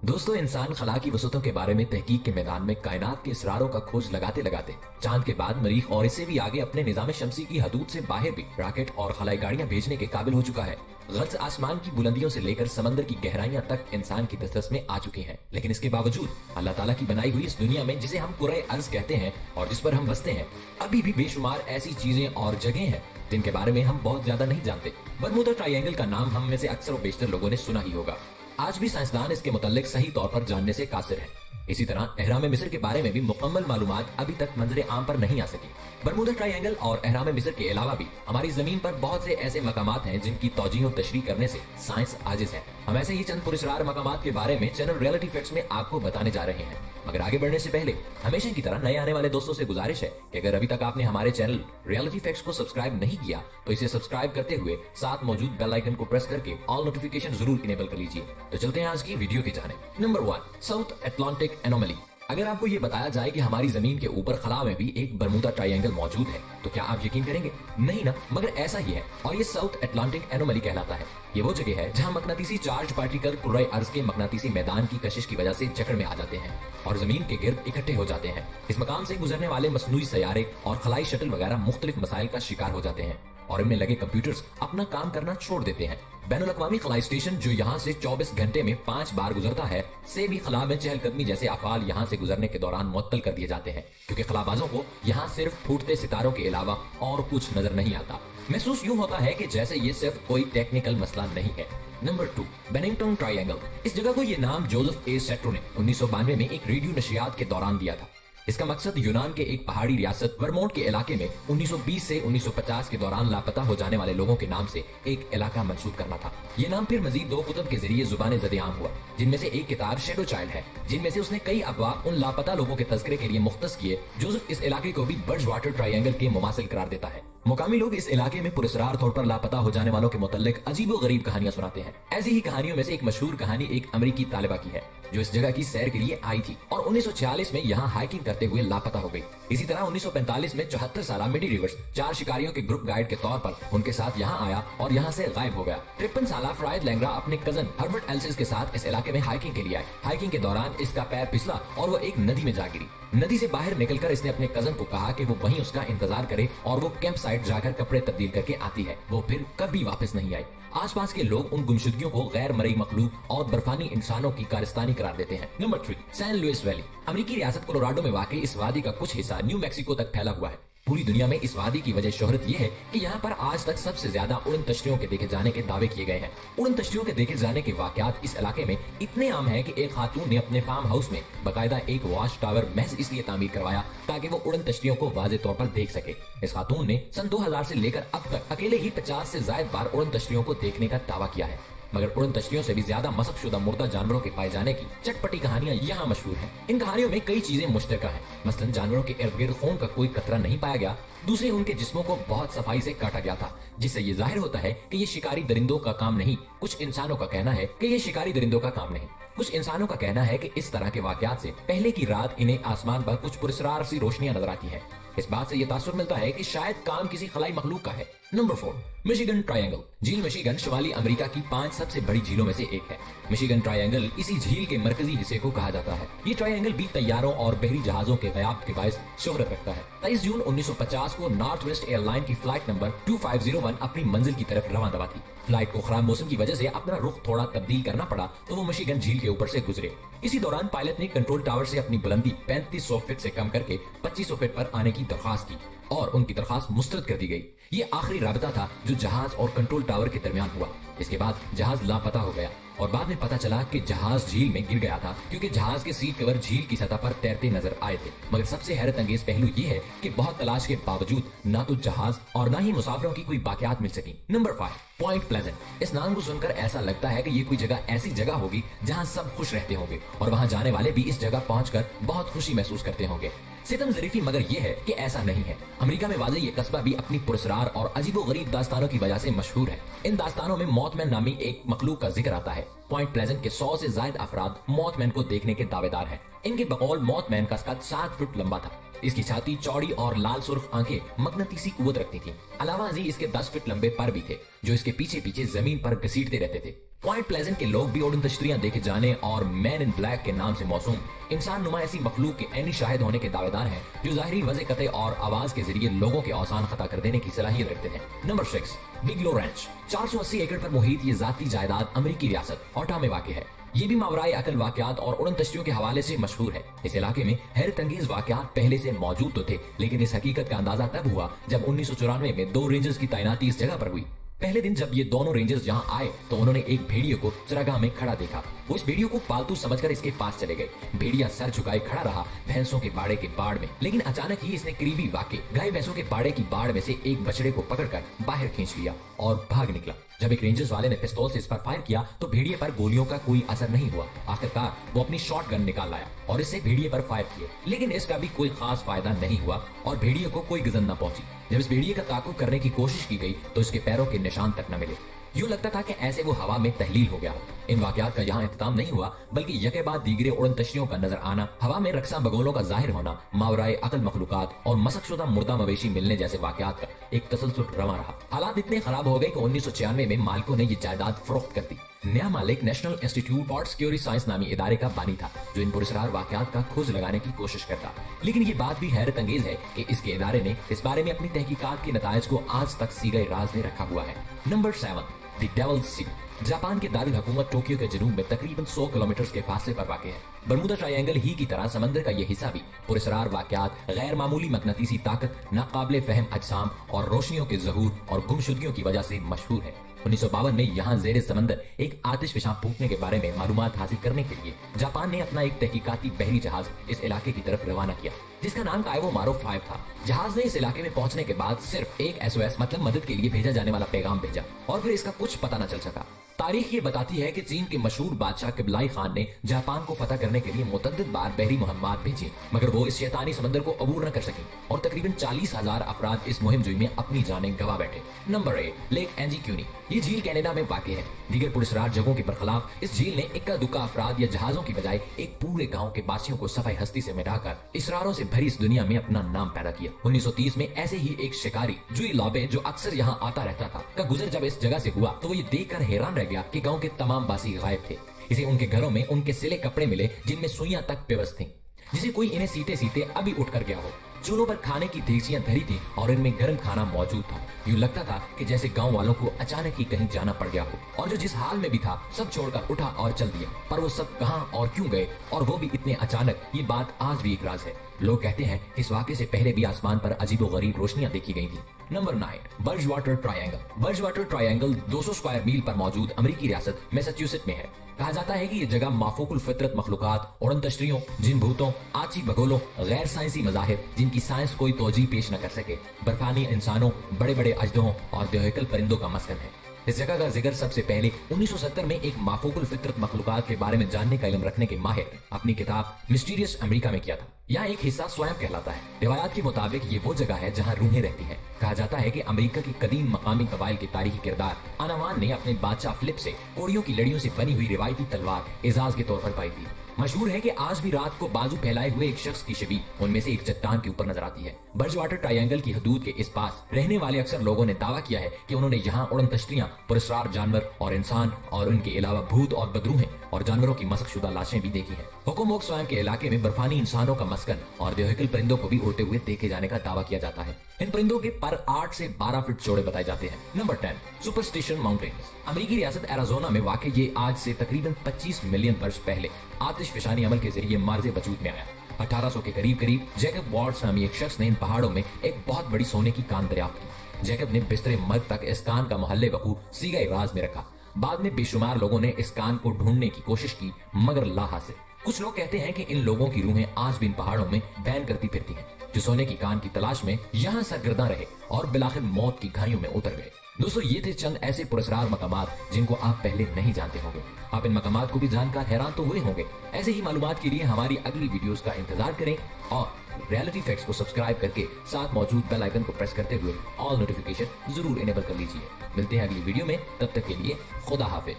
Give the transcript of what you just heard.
दोस्तों, इंसान खला की वसतों के बारे में तहकीक के मैदान में कायनात के इसरारों का खोज लगाते लगाते चांद के बाद मरीख और इससे भी आगे अपने निजाम शमसी की हदूद से बाहर भी रॉकेट और खलाई गाड़ियां भेजने के काबिल हो चुका है। गर्ज आसमान की बुलंदियों से लेकर समंदर की गहराइयां तक इंसान की दस्तरस में आ चुकी हैं। लेकिन इसके बावजूद अल्लाह ताला की बनाई हुई इस दुनिया में, जिसे हम कुर्रे अर्ज कहते हैं और जिस पर हम बसते हैं, अभी भी बेशुमार ऐसी चीजें और जगह हैं जिनके बारे में हम बहुत ज्यादा नहीं जानते। बरमूडा ट्रायंगल का नाम हम में से अक्सर और बेशतर लोगों ने सुना ही होगा। आज भी साइंसदान इसके मुतालिक सही तौर पर जानने से कासिर है। इसी तरह एहराम मिस्र के बारे में भी मुकम्मल मालूमात अभी तक मंजरे आम पर नहीं आ सकी। बरमूडा ट्रायंगल और एहराम मिस्र के अलावा भी हमारी जमीन पर बहुत से ऐसे मकामात हैं जिनकी तौजीह और तशरीह करने से साइंस आजिज है। हम ऐसे ही चंद पुरस्कार मकामात के बारे में चैनल रियलिटी फैक्ट्स में आपको बताने जा रहे हैं। मगर आगे बढ़ने से पहले हमेशा की तरह नए आने वाले दोस्तों से गुजारिश है कि अगर अभी तक आपने हमारे चैनल रियलिटी फैक्ट्स को सब्सक्राइब नहीं किया तो इसे सब्सक्राइब करते हुए साथ मौजूद बेल आइकन को प्रेस करके ऑल नोटिफिकेशन जरूर इनेबल कर लीजिए। तो चलते हैं आज की वीडियो की जानिब। Number 1, south Atlantic anomaly. अगर आपको ये बताया जाए कि हमारी जमीन के ऊपर खला में भी एक बरमूडा ट्रायंगल मौजूद है तो क्या आप यकीन करेंगे? नहीं ना, मगर ऐसा ही है और ये साउथ अटलांटिक एनोमली कहलाता है। ये वो जगह है जहां मकनातीसी चार्ज पार्टिकल कुर्रे अर्ज के मकनातीसी मैदान की कशिश की वजह से जकड़ में आ जाते हैं और जमीन के गिर्द इकट्ठे हो जाते हैं। इस मकाम से गुजरने वाले मसनूई सैयारे और खलाई शटल वगैरह मुख्तलिफ मसाइल का शिकार हो जाते हैं और इनमें लगे कंप्यूटर्स अपना काम करना छोड़ देते हैं। बैनुल अक़वामी खलाई स्टेशन, जो यहाँ से 24 घंटे में 5 बार गुजरता है, से भी खला में चहलकदमी जैसे अफाल यहाँ से गुजरने के दौरान मुअत्तल कर दिए जाते हैं, क्योंकि खलाबाजों को यहाँ सिर्फ फूटते सितारों के अलावा और कुछ नजर नहीं आता। महसूस यूं होता है कि जैसे ये सिर्फ कोई टेक्निकल मसला नहीं है। Number 2, Bennington triangle. इस जगह को ये नाम जोसेफ ए सेट्रो ने 1992 में एक रेडियो नशियात के दौरान दिया था। इसका मकसद यूनान के एक पहाड़ी रियासत वर्मोंट के इलाके में 1920 से 1950 के दौरान लापता हो जाने वाले लोगों के नाम से एक इलाका मंसूब करना था। ये नाम फिर मजीद 2 कुतुब के जरिए जुबान ज़द-ए-आम हुआ, जिनमें से एक किताब शैडो चाइल्ड है, जिनमें से उसने कई अफवाह उन लापता लोगों के तज़किरे के लिए मुख्तस किए। जोसेफ इस इलाके को भी बर्ज वाटर ट्रायंगल के मुमासिल करार देता है। मुकामी लोग इस इलाके में पुरस्कार तौर पर लापता हो जाने वालों के मुतल्लिक अजीबो गरीब कहानियां सुनाते हैं। ऐसी ही कहानियों में से एक मशहूर कहानी एक अमेरिकी तालिबा की है जो इस जगह की सैर के लिए आई थी और 1946 में यहाँ हाइकिंग करते हुए लापता हो गई। इसी तरह 1945 में 74 साल मिडी रिवर्स 4 शिकारियों के ग्रुप गाइड के तौर पर उनके साथ यहाँ आया और यहाँ से गायब हो गया। 53 साल फ्रायड लैंग्रा अपने कजन हर्बर्ट एल्सिस के साथ इस इलाके में हाइकिंग के लिए आए। हाइकिंग के दौरान इसका पैर फिसला और वो एक नदी में जा गिरी। नदी से बाहर निकलकर इसने अपने कजन को कहा कि वो वहीं उसका इंतजार करे और वो कैंप साइट जाकर कपड़े तब्दील करके आती है। वो फिर कभी वापस नहीं आई। आसपास के लोग उन गुमशुदगियों को गैर मरई मखलूक और बर्फानी इंसानों की कारस्तानी करार देते हैं। Number 3, San Luis valley. अमेरिकी रियासत कोलोराडो में वाक़ई इस वादी का कुछ हिस्सा न्यू मैक्सिको तक फैला हुआ है। पूरी दुनिया में इस वादी की वजह शोहरत ये है कि यहाँ पर आज तक सबसे ज्यादा उड़न तश्तियों के देखे जाने के दावे किए गए हैं। उड़न तश्तियों के देखे जाने के वाकयात इस इलाके में इतने आम हैं कि एक खातून ने अपने फार्म हाउस में बकायदा एक वॉच टावर महज इसलिए तामीर करवाया ताकि वो उड़न तश्तियों को वाज़े तौर पर देख सके। इस खातून ने सन 2000 से लेकर अब तक अकेले ही 50 से ज्यादा बार उड़न तश्तियों को देखने का दावा किया है। मगर उड़न तश्तियों से भी ज्यादा मसकशुदा मुर्दा जानवरों के पाए जाने की चटपटी कहानियां यहाँ मशहूर हैं। इन कहानियों में कई चीजें मुश्तरका हैं। मसलन जानवरों के इर्द गिर्द खून का कोई कतरा नहीं पाया गया। दूसरे, उनके जिस्मों को बहुत सफाई से काटा गया था, जिससे ये जाहिर होता है कि ये शिकारी दरिंदों का काम नहीं। कुछ इंसानों का कहना है कि ये शिकारी दरिंदों का काम नहीं। कुछ इंसानों का कहना है कि इस तरह के वाकयात से पहले की रात इन्हें आसमान पर कुछ पुरस्कार सी रोशनियां नजर आती हैं। इस बात से ये तासुर मिलता है कि शायद काम किसी खलाई मखलूक का है। Number 4, Michigan triangle. झील मिशिगन शुमाली अमेरिका की 5 सबसे बड़ी झीलों में से एक है। मिशिगन ट्रायंगल इसी झील के मरकजी हिस्से को कहा जाता है। ये ट्रायंगल भी तैयारों और बहरी जहाजों के ग़याब के बायस शोहरत रखता है। 23 जून 1950 को नॉर्थ वेस्ट एयरलाइन की फ्लाइट नंबर 2501 अपनी मंजिल की तरफ रवाना दवा थी। फ्लाइट को खराब मौसम की वजह से अपना रुख थोड़ा तब्दील करना पड़ा तो वो मिशिगन झील के ऊपर से गुजरे। इसी दौरान पायलट ने कंट्रोल टावर से अपनी बुलंदी 3500 फीट से कम करके 2500 फीट पर आने की दरख्वास्त की और उनकी दरख्वास्त मुस्तरद कर दी गई। ये आखिरी राबता था जो जहाज और कंट्रोल टावर के दरमियान हुआ। इसके बाद जहाज लापता हो गया और बाद में पता चला कि जहाज झील में गिर गया था क्योंकि जहाज के सीट कवर झील की सतह पर तैरते नजर आए थे। मगर सबसे हैरत अंगेज पहलू ये है कि बहुत तलाश के बावजूद ना तो जहाज और ना ही मुसाफिरों की कोई बाकियात मिल सकी। Number 5, point pleasant. इस नाम को सुनकर ऐसा लगता है कि ये कोई जगह ऐसी जगह होगी जहां सब खुश रहते होंगे और वहां जाने वाले भी इस जगह पहुंचकर बहुत खुशी महसूस करते होंगे। सितम ज़रीफी मगर ये है कि ऐसा नहीं है। अमेरिका में वाज़े ये कस्बा भी अपनी पुरस्कार और अजीबो गरीब दास्तानों की वजह से मशहूर है। इन दास्तानों में मौतमैन नामी एक मखलूक का जिक्र आता है। पॉइंट प्लेजेंट के 100 से ज्यादा अफराद मौतमैन को देखने के दावेदार हैं। इनके बकौल मौतमैन का कद 7 फुट लंबा था। इसकी छाती चौड़ी और लाल सुर्ख आंखें मकनतीसी कुवत रखती थीं। अलावा अजी इसके 10 फीट लंबे पर भी थे जो इसके पीछे पीछे जमीन पर घसीटते रहते थे। पॉइंट प्लेजेंट के लोग भी उड़न तश्तरियां देखे जाने और मैन इन ब्लैक के नाम से मौसूम इंसान नुमा ऐसी मखलूक के ऐनी शाहिद होने के दावेदार हैं जो जाहिरी वज़े कते और आवाज के जरिए लोगों के औसान खता कर देने की सलाहियत रखते हैं। Number 6, बिगलो ranch. 480 एकड़ पर मुहित ये जाती जायदाद अमेरिकी रियासत ऑटा में वाक़ है। ये भी मावराए अकल वाकयात और उड़न तश्तियों के हवाले से मशहूर है। इस इलाके में हैरत अंगेज वाकयात पहले से मौजूद तो थे, लेकिन इस हकीकत का अंदाजा तब हुआ जब 1994 में 2 रेंजर्स की तैनाती इस जगह पर हुई। पहले दिन जब ये दोनों रेंजर्स यहाँ आए तो उन्होंने एक भेड़िए को चरागाह में खड़ा देखा। वो इस भेड़िए को पालतू समझकर इसके पास चले गए। भेड़िया सर झुकाए खड़ा रहा भैंसों के बाड़े के बाड़ में, लेकिन अचानक ही इसने करीबी वाकई गाय भैंसों के बाड़े की बाड़ में से एक बछड़े को पकड़कर बाहर खींच लिया और भाग निकला। जब एक रेंजर्स वाले ने पिस्तौल से इस पर फायर किया तो भेड़िए पर गोलियों का कोई असर नहीं हुआ। आखिरकार वो अपनी शॉट गन निकाल लाया और इससे भेड़िए पर फायर किए, लेकिन इसका भी कोई खास फायदा नहीं हुआ और भेड़िए को कोई गजन न पहुंची। जब इस भेड़िए का ताकुब करने की कोशिश की गई तो इसके पैरों के निशान तक न मिले। यूं लगता था कि ऐसे वो हवा में तहलील हो गया हो। इन वाकयात का यहाँ इख्तिताम नहीं हुआ, बल्कि यके बाद दीगरे उड़न तश्तियों का नजर आना, हवा में रक्सा बगोलों का जाहिर होना, मावराए अकल मखलूकात और मसकशुदा मुर्दा मवेशी मिलने जैसे वाकयात का एक तसलसल रवा रहा। हालात इतने खराब हो गए कि 1996 में मालिकों ने ये जायदाद फरोख्त कर दी। नया मालिक national institute for security science नामी इदारे का बानी था जो इन पुरस्कार वाकयात का खोज लगाने की कोशिश करता। लेकिन ये बात भी हैरत अंगेज है कि इसके इदारे ने इस बारे में अपनी तहकीकात के नतायज को आज तक सीगे राज में रखा हुआ है। Number 7, the devil's sea. Japan के दारुल हुकूमत टोक्यो के जनूब में तकरीबन 100 किलोमीटर के फासले पर वाक़ है। बरमूदा ट्रायंगल ही की तरह समंदर का यह हिस्सा भी पुरस्कार वाकयात, गैर मामूली मकनतीसी ताकत, नाकाबिले फहम अजसाम और रोशनियों के ज़हूर और गुमशुदगियों की वजह से मशहूर है। 1952 में यहाँ ज़ेरे समंदर एक आतिशफशां फूंकने के बारे में मालूमात हासिल करने के लिए जापान ने अपना एक तहकीकाती बहरी जहाज इस इलाके की तरफ रवाना किया, जिसका नाम कायवो मारो 5 था। जहाज ने इस इलाके में पहुंचने के बाद सिर्फ एक SOS मतलब मदद के लिए भेजा जाने वाला पैगाम भेजा और फिर इसका कुछ पता न चल सका। तारीख ये बताती है कि चीन के मशहूर बादशाह किबलाई खान ने जापान को फतह करने के लिए मुतअद्दिद बार बहरी मुहिम्मात भेजी, मगर वो इस शैतानी समंदर को अबूर न कर सकी और तकरीबन 40,000 अफराद इस मुहिम जुई में अपनी जानें गंवा बैठे। Number 8, lake Anjikuni. ये झील कनाडा में वाक़ है। दीगर पुरस्कार जगहों के बरखलाफ इस झील ने इक्का दुक्का अफराद या जहाजों की बजाय एक पूरे गांव के बासियों को सफाई हस्ती से मिटाकर इसरारों से भरी इस दुनिया में अपना नाम पैदा किया। 1930 में ऐसे ही एक शिकारी जुई लॉबे जो अक्सर यहाँ आता रहता था का गुजर जब इस जगह से हुआ तो वो ये देखकर हैरान रह गया कि गांव के तमाम बासी गायब थे। इसे उनके घरों में उनके सिले कपड़े मिले जिनमें सुइयां तक बेबस थीं, जिसे कोई इन्हें सीते सीते अभी उठ कर गया हो। चूल्हों पर खाने की देगचियां धरी थी और इनमें गर्म खाना मौजूद था। यूं लगता था कि जैसे गांव वालों को अचानक ही कहीं जाना पड़ गया हो और जो जिस हाल में भी था सब छोड़कर उठा और चल दिया। पर वो सब कहां और क्यों गए और वो भी इतने अचानक, ये बात आज भी एक राज है। लोग कहते हैं इस वाक़े से पहले भी आसमान पर अजीबोगरीब रोशनियां देखी गई थी। Number 9, Bridgewater triangle. Bridgewater triangle 200 square मील पर मौजूद अमेरिकी रियासत मैसाचुसेट्स में है। कहा जाता है कि ये जगह माफूकुल फितरत मखलूकात, उड़न तश्तरियों, जिन भूतों, आची भगोलों, गैर साइंसी मज़ाहिर जिनकी साइंस कोई तोजी पेश न कर सके, बर्फानी इंसानों, बड़े बड़े अजदहों और बेहकल परिंदों का मस्कन है। इस जगह का जिक्र सबसे पहले 1970 में एक माफूकुल फितरत मखलूकात के बारे में जानने का इल्म रखने के माहिर अपनी किताब मिस्टीरियस अमेरिका में किया था। यहाँ एक हिस्सा स्वयं कहलाता है। रिवायात के मुताबिक ये वो जगह है जहाँ रूहें रहती हैं। कहा जाता है कि अमेरिका की कदीम मकामी कबाइल के तारीखी किरदार अनावान ने अपने बादशाह फिलिप से कोड़ियों की लड़ियों से बनी हुई रिवायती तलवार एजाज के तौर पर पाई थी। मशहूर है कि आज भी रात को बाजू फैलाए हुए एक शख्स की छवि उनमें से एक चट्टान के ऊपर नजर आती है। बर्जवाटर ट्रायंगल की हदूद के इस पास रहने वाले अक्सर लोगों ने दावा किया है कि उन्होंने यहाँ उड़न तश्तरियां, पुरस्कार जानवर और इंसान और उनके अलावा भूत और बदरूहें और जानवरों की मसकशुदा लाशें भी देखी हैं। हुकुमोक स्वयं के इलाके में बर्फानी इंसानों का मस्कन और बेहकल परिंदों को भी उड़ते हुए देखे जाने का दावा किया जाता है। इन परिंदों के पर 8 से 12 फीट चौड़े बताए जाते हैं। Number 10, superstition mountains. अमेरिकी रियासत एरिज़ोना में वाक़ ये आज से तकरीबन 25 मिलियन वर्ष पहले आतिशफशानी अमल के जरिए मार्ज़े वजूद में आया। 1800 के करीब जैकब वॉर्ड्स नामी एक शख्स ने इन पहाड़ों में एक बहुत बड़ी सोने की कान दरियाफ्त की। जैकब ने बिस्तरे मर्द तक इस कान का महल्ले वकू सीगा राज में रखा। बाद में बेशुमार लोगों ने इस कान को ढूंढने की कोशिश की मगर ला हासिल। कुछ लोग कहते हैं कि इन लोगों की रूहें आज भी इन पहाड़ों में बैन करती फिरती हैं, जो सोने की कान की तलाश में यहाँ सरगर्दा रहे और बिलाखिर मौत की खाइयों में उतर गए। दोस्तों, ये थे चंद ऐसे पुरस्कार मकामात जिनको आप पहले नहीं जानते होंगे। आप इन मकामात को भी जानकर हैरान तो हुए होंगे। ऐसे ही मालूमात के लिए हमारी अगली वीडियोस का इंतजार करें और रियलिटी फैक्ट्स को सब्सक्राइब करके साथ मौजूद बेल आइकन को प्रेस करते हुए ऑल नोटिफिकेशन जरूर इनेबल कर लीजिए। मिलते हैं अगली वीडियो में, तब तक के लिए खुदा हाफिज।